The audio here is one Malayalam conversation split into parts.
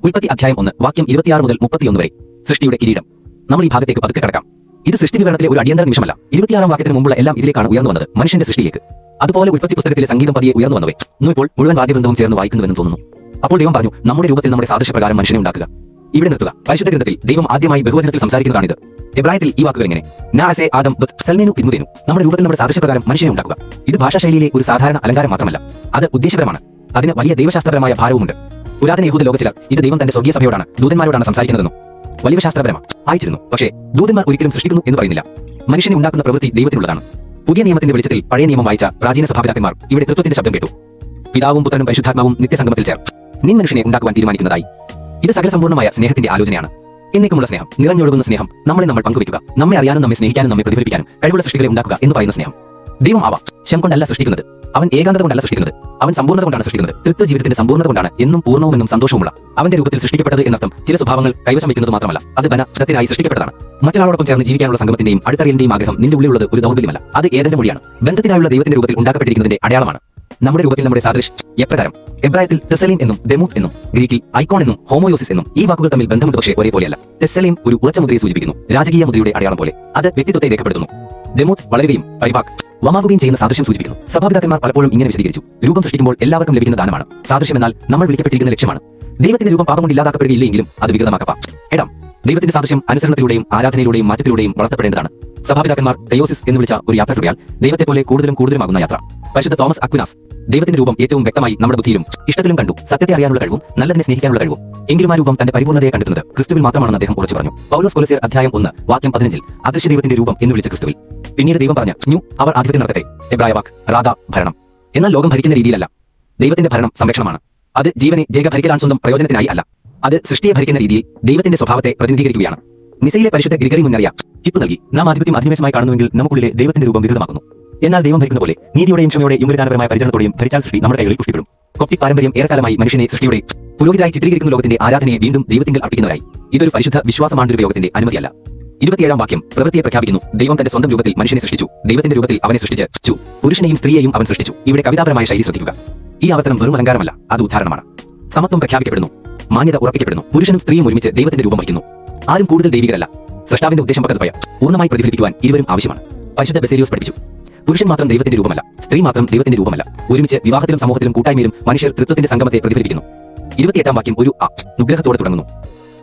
ഉൽപ്പത്തി അധ്യായം 1 വാക്യം 26 മുതൽ 31 വരെ. സൃഷ്ടിയുടെ കിരീടം. നമ്മൾ ഈ ഭാഗത്തേക്ക് പതുക്കെ കടക്കാം. ഇത് സൃഷ്ടി വിവരണത്തിലെ ഒരു അടിയന്തര നിമിഷമല്ല. 26 വാക്യത്തിന് മുമ്പുള്ള എല്ലാം ഇതിലേക്കാണ് ഉയർന്നു വന്നത്, മനുഷ്യന്റെ സൃഷ്ടിയിലേക്ക്. അതുപോലെ ഉൽപ്പത്തി പുസ്തകത്തിലെ സംഗീതം പതിയെ ഉയർന്നു വന്നവേ ഇപ്പോൾ മുഴുവൻ വാദ്യവൃന്ദവും ചേർന്ന് വായിക്കുന്നുവെന്ന് തോന്നുന്നു. അപ്പോൾ ദൈവം പറഞ്ഞു, നമ്മുടെ രൂപത്തിൽ നമ്മുടെ സാദൃശ്യപ്രകാരം മനുഷ്യനെ ഉണ്ടാക്കുക. ഇവിടെ നിർത്തുക. പരിശുദ്ധ ഗ്രന്ഥത്തിൽ ദൈവം ആദ്യമായി ബഹുവചനത്തിൽ സംസാരിക്കുന്നതാണിത്. എബ്രായത്തിൽ ഈ വാക്കുകൾ എങ്ങനെ? നാസെ ആദം ബത്ത് സൽമേനു ഇന്നുതേനു. നമ്മുടെ രൂപത്തിൽ നമ്മുടെ സാദൃശ്യപ്രകാരം മനുഷ്യനെ ഉണ്ടാക്കുക. ഇത് ഭാഷാശൈലിയിലെ ഒരു സാധാരണ അലങ്കാരം മാത്രമല്ല, അത് ഉദ്ദേശപരമാണ്. അതിന് വലിയ ദൈവശാസ്ത്രപരമായ ഭാരവുമുണ്ട്. പുരാതന യഹൂദ ലോക ചിലർ ഇത് ദൈവം തന്റെ സ്വർഗീയ സഭയോടാണ്, ദൂതന്മാരോടാണ് സംസാരിക്കുന്നതെന്നും വലിയ ശാസ്ത്രപരമാണ് അയച്ചിരുന്നു. പക്ഷേ ദൂതന്മാർ ഒരിക്കലും സൃഷ്ടിക്കുന്നു എന്ന് പറയുന്നില്ല. മനുഷ്യനെ ഉണ്ടാക്കുന്ന പ്രവൃത്തി ദൈവത്തിനുള്ളതാണ്. പുതിയ നിയമത്തിന്റെ വെളിച്ചത്തിൽ പഴയ നിയമം വായിച്ച പ്രാചീന സഭാപിതാക്കന്മാർ ഇവിടെ തൃത്വത്തിന്റെ ശബ്ദം കേട്ടു. പിതാവും പുത്രനും പരിശുദ്ധാത്മാവും നിത്യസംഗമത്തിൽ ചേർ നിൻ മനുഷ്യനെ ഉണ്ടാക്കുവാൻ തീരുമാനിക്കുന്നതായി. ഇത് സകല സമ്പൂർണ്ണമായ സ്നേഹത്തിന്റെ ആലോചനയാണ്. എന്നേക്കുമുള്ള സ്നേഹം, നിറഞ്ഞൊഴുകുന്ന സ്നേഹം, നമ്മൾ പങ്കുവയ്ക്കുക, നമ്മെ അറിയാനും നമ്മെ സ്നേഹിക്കാനും നമ്മെ പ്രതിഫലിപ്പിക്കാനും കഴിവുള്ള സൃഷ്ടികളെ ഉണ്ടാക്കുക എന്ന് പറയുന്ന സ്നേഹം. ദൈവം ശം കൊണ്ടല്ല സൃഷ്ടിക്കുന്നത്, അവൻ ഏകാന്തത കൊണ്ടല്ല സൃഷ്ടിക്കുന്നത്, അവൻ സമ്പൂർണ്ണത കൊണ്ടാണ് സൃഷ്ടിക്കുന്നത്. തൃത്വ ജീവിതത്തിന്റെ സമ്പൂർണ്ണത കൊണ്ടാണ് എന്നും പൂർണ്ണവുമെന്നും സന്തോഷവുമുള്ള അവന്റെ രൂപത്തിൽ സൃഷ്ടിക്കപ്പെട്ടത് എന്നർത്ഥം. ചില സ്വഭാവങ്ങൾ കൈവശം വയ്ക്കുന്നത് മാത്രമല്ല, അത് ബനത്തിനായി സൃഷ്ടിക്കപ്പെട്ടതാണ്. മറ്റൊരാളോടൊപ്പം ചേർന്ന് ജീവിക്കാനുള്ള സംഗമത്തിന്റെയും അടുത്തറിയലിന്റെയും ആഗ്രഹം നിന്റെ ഉള്ളിലുള്ളത് ഒരു ദൗർബല്യമല്ല, അത് ഏതെന്റെ മൊഴിയാണ്. ബന്ധത്തിനായുള്ള ദൈവത്തിന്റെ രൂപത്തിൽ ഉണ്ടാക്കപ്പെട്ടിരിക്കുന്നതിന്റെ അടയാളമാണ്. നമ്മുടെ രൂപത്തിൽ നമ്മുടെ സാദൃശ്യം എപ്രകാരം? എബ്രായത്തിൽ തെസ്സലീം എന്നും ദെമൂത്ത് എന്നും ഗ്രീക്കിൽ ഐക്കോൺ എന്നും ഹോമോയോസിസ് എന്നും ഈ വാക്കുകൾ തമ്മിൽ ബന്ധമുണ്ട്, പക്ഷേ ഒരേപോലെയല്ല. തെസ്സലീം ഒരു ഉറച്ച മുദ്രയെ സൂചിപ്പിക്കുന്നു, രാജകീയ മുദ്രയുടെ അടയാളം പോലെ. അത് വ്യക്തിത്വത്തെ രേഖപ്പെടുത്തുന്നു. ദെമൂത്ത് വളരുകയും പരിപാക് വമാകുകയും ചെയ്യുന്ന സാദൃശ്യം സൂചിപ്പിക്കുന്നു. സഭാപിതാക്കന്മാർ പലപ്പോഴും ഇങ്ങനെ വിശദീകരിച്ചു: രൂപം സൃഷ്ടിക്കുമ്പോൾ എല്ലാവർക്കും ലഭിക്കുന്ന ദാനമാണ്. സാദൃശ്യം എന്നാൽ നമ്മൾ വിളിക്കപ്പെട്ടിരിക്കുന്ന ലക്ഷ്യമാണ്. ദൈവത്തിന്റെ രൂപം പാപം കൊണ്ട് ഇല്ലാതാക്കപ്പെടുകയില്ലെങ്കിലും അത് വികൃതമാക്കപ്പാം. ദൈവത്തിന്റെ സാദൃശ്യം അനുസരണത്തിലൂടെയും ആരാധനയിലൂടെയും മാറ്റത്തിലൂടെയും വളർത്തപ്പെടേണ്ടതാണ്. സഭാപിതാക്കന്മാർ തെയോസിസ് എന്ന് വിളിച്ച ഒരു യാത്ര തുടങ്ങിയാൽ ദൈവത്തെ പോലെ കൂടുതലുമാകുന്ന യാത്ര. പരിശുദ്ധ തോമസ് അക്വിനാസ് ദൈവത്തിന്റെ രൂപം ഏറ്റവും വ്യക്തമായി നമ്മുടെ ബുദ്ധിയിലും ഇഷ്ടത്തിലും കണ്ടു. സത്യത്തെ അറിയാനുള്ള കഴിവും നല്ലതിനെ സ്നേഹിക്കാനുള്ള കഴിവും. എങ്കിലും ആ രൂപം തന്റെ പരിപൂർണ്ണതയെ കണ്ടെത്തുന്നത് ക്രിസ്തുവിൽ മാത്രമാണെന്ന് അദ്ദേഹം ഉറച്ചു പറഞ്ഞു. പൗലോസ് കൊലോസ്യർ അധ്യായം 1 വാക്യം 15 അദൃശ്യ ദൈവത്തിന്റെ രൂപം എന്ന് വിളിച്ച ക്രിസ്തുവിൽ. പിന്നീട് ദൈവം പറഞ്ഞു, അവർ ആധിപത്യം നടത്തട്ടെ. എബ്രായ വാക്ക് റാദ, ഭരണം. എന്നാൽ ലോകം ഭരിക്കുന്ന രീതിയിലല്ല. ദൈവത്തിന്റെ ഭരണം സംരക്ഷണമാണ്. അത് ജീവനെ ഭരിക്കലാൻ സ്വന്തം പ്രയോജനത്തിനായി അല്ല. അത് സൃഷ്ടിയെ ഭരിക്കുന്ന രീതിയിൽ ദൈവത്തിന്റെ സ്വഭാവത്തെ പ്രതിനിധീകരിക്കുകയാണ്. നിസയിലെ പരിശുദ്ധ ഗ്രിഗറി മുന്നറിയ ടിപ്പ് നൽകി, നാം ആധിപത്യം അധിനിവേശമായി കാണുന്നുവെങ്കിൽ നമുക്കുള്ളിലെ ദൈവത്തിന്റെ രൂപം വികൃതമാക്കുന്നു. എന്നാൽ ദൈവം ഭരിക്കുന്ന പോലെ നീതിയോടെയും ക്ഷമയോടെയും യുവദാനപരമായ പരിചരണത്തോടെയും ഭരിച്ചാൽ സൃഷ്ടി നമ്മുടെ കൈകളിൽ പുഷ്ടിപ്പെടും. കോപ്റ്റിക് പാരമ്പര്യം ഏറെക്കാലമായി മനുഷ്യനെ സൃഷ്ടിയുടെ പുരോഹിതരായി ചിത്രീകരിക്കുന്ന ലോകത്തിന്റെ ആരാധനയെ വീണ്ടും ദൈവത്തിങ്കിൽ അർപ്പിക്കുന്നവരായി. ഇതൊരു പരിശുദ്ധ വിശ്വാസമാണ്ഡുപയോഗത്തിന്റെ അനുമതിയല്ല. 27 വാക്യം പ്രവൃത്തിയെ പ്രഖ്യാപിക്കുന്നു. ദൈവം തന്റെ സ്വന്തം രൂപത്തിൽ മനുഷ്യനെ സൃഷ്ടിച്ചു, ദൈവത്തിന്റെ രൂപത്തിൽ അവനെ സൃഷ്ടിച്ചു, പുരുഷനെയും സ്ത്രീയെയും അവൻ സൃഷ്ടിച്ചു. ഇവിടെ കവിതാപരമായ ശൈലി ശ്രദ്ധിക്കുക. ഈ ആവർത്തനം വെറും അലങ്കാരമല്ല, അത് ഉദാഹരണമാണ്. സമത്വം പ്രഖ്യാപിക്കപ്പെടുന്നു, മാന്യത ഉറപ്പിക്കപ്പെടുന്നു. പുരുഷനും സ്ത്രീയും ഒരുമിച്ച് ദൈവത്തിന്റെ രൂപം വഹിക്കുന്നു. ആരും കൂടുതൽ ദൈവികരല്ല. സൃഷ്ടാവിന്റെ ഉദ്ദേശം പൂർണ്ണമായി പ്രതിഫലിപ്പിക്കുവാൻ ഇരുവരും ആവശ്യമാണ്. പരിശുദ്ധ ബെസേലിയോസ് പഠിപ്പിച്ചു, പുരുഷൻ മാത്രം ദൈവത്തിന്റെ രൂപമല്ല, സ്ത്രീ മാത്രം ദൈവത്തിന്റെ രൂപമല്ല. ഒരുമിച്ച് വിവാഹത്തിലും സമൂഹത്തിലും കൂട്ടായ്മയിലും മനുഷ്യർ തൃത്വത്തിന്റെ സംഗമത്തെ പ്രതിഫലിപ്പിക്കുന്നു. 28 വാക്യം ഒരു അനുഗ്രഹത്തോടെ തുടങ്ങുന്നു.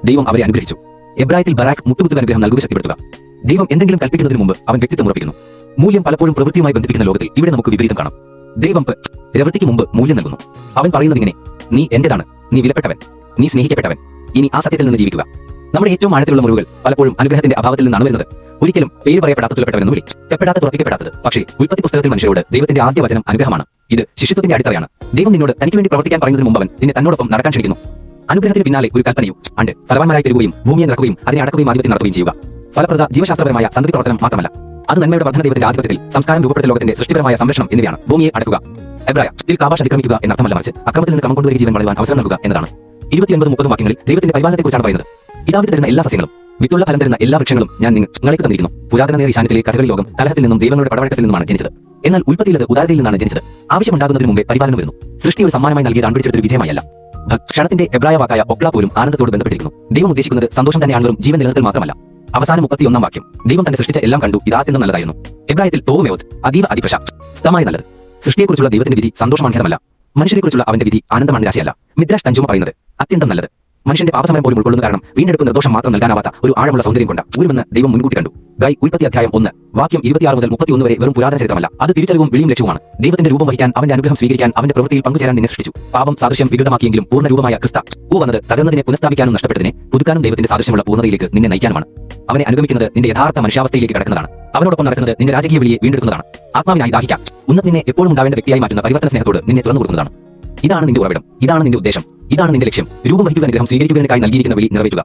ദൈവം അവരെ അനുഗ്രഹിച്ചു. എബ്രായത്തിൽ ബറാക്ക് മുട്ടുകുത്തുക അനുഗ്രഹം നൽകുക, ശക്തിപ്പെടുത്തുക. ദൈവം എന്തെങ്കിലും കൽപ്പിക്കുന്നതിന് മുമ്പ് അവൻ വ്യക്തിത്വം ഉറപ്പിക്കുന്നു. മൂല്യം പലപ്പോഴും പ്രവൃത്തിയുമായി ബന്ധിപ്പിക്കുന്ന ലോകത്തിൽ ഇവിടെ നമുക്ക് വിപരീതം കാണാം. ദൈവം പ്രവൃത്തിക്ക് മുമ്പ് മൂല്യം നൽകുന്നു. അവൻ പറയുന്നത് ഇങ്ങനെ: നീ എന്റേതാണ്, നീ വിലപ്പെട്ടവൻ, നീ സ്നേഹിക്കപ്പെട്ടവൻ, ഇനി ആ സത്യത്തിൽ നിന്ന് ജീവിക്കുക. നമ്മുടെ ഏറ്റവും ആഴത്തിലുള്ള മുറിവുകൾ പലപ്പോഴും അനുഗ്രഹത്തിന്റെ അഭാവത്തിൽ നിന്നാണ് വരുന്നത്. ഒരിക്കലും പേര് പറയപ്പെടാത്ത തുലപ്പെട്ടവനെന്ന് വിളിക്കപ്പെടാത്ത തുറപ്പിക്കപ്പെടാത്തത്. പക്ഷേ ഉൽപ്പത്തി പുസ്തകത്തിൽ മനുഷ്യരോട് ദൈവത്തിന്റെ ആദ്യ വചനം അനുഗ്രഹമാണ്. ഇത് ശിശുത്വത്തിന്റെ അടിത്തറയാണ്. ദൈവം നിന്നോട് തനിക്ക് വേണ്ടി പ്രവർത്തിക്കാൻ പറയുന്നതിന് മുമ്പ് അവൻ നിന്നെ തന്നോടൊപ്പം നടക്കാൻ ക്ഷണിക്കുന്നു. അനുഗ്രഹത്തിന് പിന്നാലെ ഒരു കൽപ്പനയും ഉണ്ട്: ഫലവാന്മാരായി പെരുകുകയും ഭൂമിയെ നിറക്കുകയും അതിനെ അടക്കുകയും ആധിപത്യം നടത്തുകയും ചെയ്യുക. ഫലപ്രദ ജീവശാസ്ത്രപരമായ സന്തതി പ്രവർത്തനം മാത്രമല്ല, അത് നന്മയുടെ വർദ്ധന, ദൈവത്തിന്റെ ആധിപത്യത്തിൽ സംസ്കാരം രൂപപ്പെടുത്ത ലോകത്തിന്റെ സൃഷ്ടിപരമായ സംരക്ഷണം എന്നിവയാണ്. ഭൂമിയെ അടക്കുക എബ്രായ ഇതിൽ കാബാഷ് അതിക്രമിക്കുക എന്നർത്ഥമല്ല, മറിച്ച് അക്രമത്തിൽ നിന്ന് ക്രമം കൊണ്ടുവരുന്ന ജീവൻ വളരുവാൻ അവസരം നൽകുക എന്നതാണ്. 29-30 വാക്യങ്ങളിൽ ദൈവത്തിന്റെ പരിപാലനത്തെക്കുറിച്ചാണ് പറയുന്നത്. പിതാവിന് തരുന്ന എല്ലാ സസ്യങ്ങളും വിത്തുള്ള ഫലം തരുന്ന എല്ലാ വൃക്ഷങ്ങളും ഞാൻ നിങ്ങൾക്ക് തന്നിരിക്കുന്നു. പുരാതന ഈശാന്യത്തിലെ കഥകളി ലോകം കലഹത്തിൽ നിന്നും ദൈവങ്ങളുടെ പടവഴക്കത്തിൽ നിന്നുമാണ് ജനിച്ചത്. എന്നാൽ ഉൽപ്പത്തിയിൽ അത് ഉദാരതയിൽ നിന്നാണ് ജനിച്ചത്. ആവശ്യമുണ്ടാകുന്നതിന് മുമ്പേ പരിപാലനം വരുന്നു. സൃഷ്ടി ഒരു സമ്മാനമായി നൽകിയത് ആൺപിടിച്ചെടുത്തൊരു വിജയമായല്ല. ക്ഷണത്തിന്റെ എബ്രായ വാക്കായ ഒക്ല പോലും ആനന്ദത്തോട് ബന്ധപ്പെട്ടിരിക്കുന്നു. ദൈവം ഉദ്ദേശിക്കുന്നത് സന്തോഷം തന്നെയാണെങ്കിലും ജീവൻ നിലനിർത്തൽ മാത്രമല്ല. അവസാനം 31 വാക്യം വാക്യം തന്നെ സൃഷ്ടിച്ച എല്ലാം കണ്ടു, ഇതാത്യന്തം നല്ലതായിരുന്നു. എബ്രായത്തിൽ തോവുമേവത്ത് അതീവ അതിപ്രശസ്തമായി നല്ലത്. സൃഷ്ടിയെക്കുറിച്ചുള്ള ദൈവത്തിന്റെ വിധി സന്തോഷമാണ്ഡതമല്ല, മനുഷ്യരെക്കുറിച്ചുള്ള അവന്റെ വിധി ആനന്ദമാണ്, നിരാശയല്ല. മിദ്രാഷ് തഞ്ചുമ പറയുന്നത് അത്യന്തം നല്ലത്. മനുഷ്യന്റെ പാപസമയം പോലും ഉൾക്കൊള്ളുന്ന കാരണം വീണ്ടെടുപ്പ് നിർദോഷം മാത്രം നൽകാനാവാത്ത ഒരു ആഴമുള്ള സൗന്ദര്യം കൊണ്ട് ഊരുമെന്ന് ദൈവം മുൻകൂട്ടി കണ്ടു. ഉൽപ്പത്തി അധ്യായം 1 വാക്യം 26 മുതൽ 31 വരെ വെറും പുരാതന ചരിത്രമല്ല, അത് തിരിച്ചറിവും വിളിയും ലക്ഷ്യവുമാണ്. ദൈവത്തിന്റെ രൂപം വഹിക്കാൻ, അവന്റെ അനുഗ്രഹം സ്വീകരിക്കാൻ, അവന്റെ പ്രവൃത്തിയിൽ പങ്കുചേരാൻ നിന്നെ സൃഷ്ടിച്ചു. പാപം സാദൃശ്യം വികൃതമാക്കിയെങ്കിലും പൂർണ്ണ രൂപമായ ക്രിസ്തു വന്നത് തകർന്നതിനെ പുനഃസ്ഥാപിക്കാനും നഷ്ടപ്പെട്ടതിനെ പുതുക്കാനും ദൈവത്തിന്റെ സാദൃശ്യമുള്ള പൂർണ്ണതയിലേക്ക് നിന്നെ നയിക്കാനുമാണ്. അവനെ അനുഗമിക്കുന്നത് നിന്റെ യഥാർത്ഥ മനുഷ്യാവസ്ഥയിലേക്ക് കടക്കുന്നതാണ്. അവനോടൊപ്പം നടക്കുന്നത് നിന്റെ രാജകീയ വിളിയെ വീണ്ടെടുക്കുന്നതാണ്. ആത്മാവിനായി ദാഹിക്കാം. നിന്നെ എപ്പോഴും ഉണ്ടാവേണ്ട വ്യക്തിയായി മാറ്റുന്ന പരിവർത്തന സ്നേഹത്തോട് നിന്നെ തുറന്നു കൊടുക്കുന്നതാണ്. ഇതാണ് നിന്റെ ഉറവിടം, ഇതാണ് നിന്റെ ഉദ്ദേശം, ഇതാണ് നിന്റെ ലക്ഷ്യം. രൂപം വഹിക്കുക അനുഗ്രഹം സ്വീകരിക്കുന്നതിനായി നൽകിയിരിക്കുന്ന വിളി നിറവേറ്റുക.